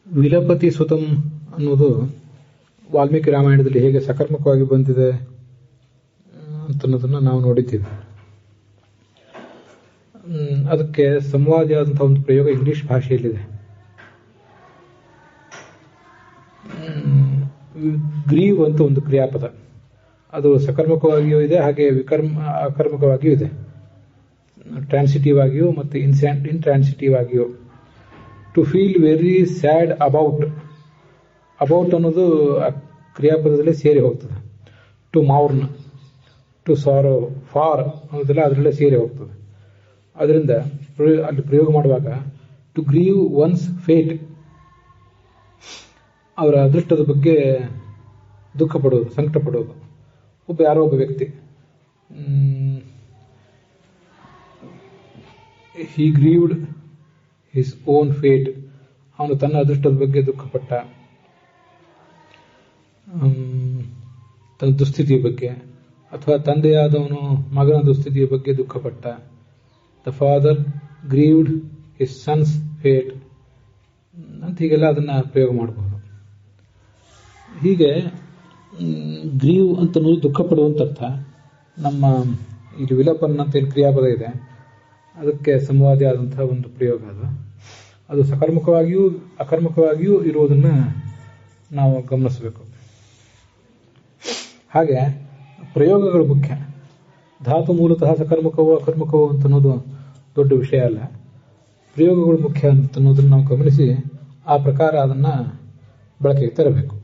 ವಿಲಪತಿ ಸುತಂ ಅನ್ನೋದು ವಾಲ್ಮೀಕಿ ರಾಮಾಯಣದಲ್ಲಿ ಹೇಗೆ ಸಕರ್ಮಕವಾಗಿ ಬಂದಿದೆ ಅಂತನ್ನೋದನ್ನ ನಾವು ನೋಡಿದ್ದೀವಿ. ಅದಕ್ಕೆ ಸಂವಾದಿಯಾದಂತಹ ಒಂದು ಪ್ರಯೋಗ ಇಂಗ್ಲಿಷ್ ಭಾಷೆಯಲ್ಲಿದೆ. ಗ್ರೀವ್ ಅಂತ ಒಂದು ಕ್ರಿಯಾಪದ, ಅದು ಸಕರ್ಮಕವಾಗಿಯೂ ಇದೆ, ಹಾಗೆ ಅಕರ್ಮಕವಾಗಿಯೂ ಇದೆ, ಟ್ರಾನ್ಸಿಟಿವ್ ಆಗಿಯೂ ಮತ್ತು ಇಂಟ್ರಾನ್ಸಿಟಿವ್ ಆಗಿಯೂ. To feel very sad about ಅನ್ನೋದು ಆ ಕ್ರಿಯಾಪದದಲ್ಲೇ ಸೇರಿ ಹೋಗ್ತದೆ. To mourn, to sorrow, for ಅನ್ನೋದೆಲ್ಲ ಅದರಲ್ಲೇ ಸೇರಿ ಹೋಗ್ತದೆ. ಅದರಿಂದ ಅಲ್ಲಿ ಪ್ರಯೋಗ ಮಾಡುವಾಗ ಟು ಗ್ರೀವ್ ಒನ್ಸ್ ಫೇಟ್, ಅವರ ಅದೃಷ್ಟದ ಬಗ್ಗೆ ದುಃಖ ಪಡೋದು, ಸಂಕಟ ಪಡೋದು. ಯಾರೋ ಒಬ್ಬ ವ್ಯಕ್ತಿ ಹಿ ಗ್ರೀವ್ಡ್ ಹಿಸ್ ಓನ್ ಫೇಟ್, ಅವನು ತನ್ನ ಅದೃಷ್ಟದ ಬಗ್ಗೆ ದುಃಖಪಟ್ಟ, ತನ್ನ ದುಸ್ಥಿತಿಯ ಬಗ್ಗೆ, ಅಥವಾ ತಂದೆಯಾದವನು ಮಗನ ದುಸ್ಥಿತಿಯ ಬಗ್ಗೆ ದುಃಖಪಟ್ಟ. The father grieved his son's fate ಅಂತ ಹೀಗೆಲ್ಲ ಅದನ್ನ ಪ್ರಯೋಗ ಮಾಡಬಹುದು. ಹೀಗೆ ಗ್ರೀವ್ ಅಂತ ದುಃಖ ಪಡುವಂತ ಅರ್ಥ. ನಮ್ಮ ಇಲ್ಲಿ ವಿಲಪನ್ ಅಂತ ಏನು ಕ್ರಿಯಾಪದ ಇದೆ ಅದಕ್ಕೆ ಸಂವಾದಿ ಆದಂತಹ ಒಂದು ಪ್ರಯೋಗ ಅದು ಸಕರ್ಮಕವಾಗಿಯೂ ಅಕರ್ಮಕವಾಗಿಯೂ ಇರುವುದನ್ನು ನಾವು ಗಮನಿಸಬೇಕು. ಹಾಗೆ ಪ್ರಯೋಗಗಳು ಮುಖ್ಯ. ಧಾತು ಮೂಲತಃ ಸಕರ್ಮಕವೋ ಅಕರ್ಮಕವೋ ಅಂತ ಅನ್ನೋದು ದೊಡ್ಡ ವಿಷಯ ಅಲ್ಲ. ಪ್ರಯೋಗಗಳು ಮುಖ್ಯ ಅಂತ ಅನ್ನೋದನ್ನು ನಾವು ಗಮನಿಸಿ ಆ ಪ್ರಕಾರ ಅದನ್ನು ಬಳಕೆಗೆ ತರಬೇಕು.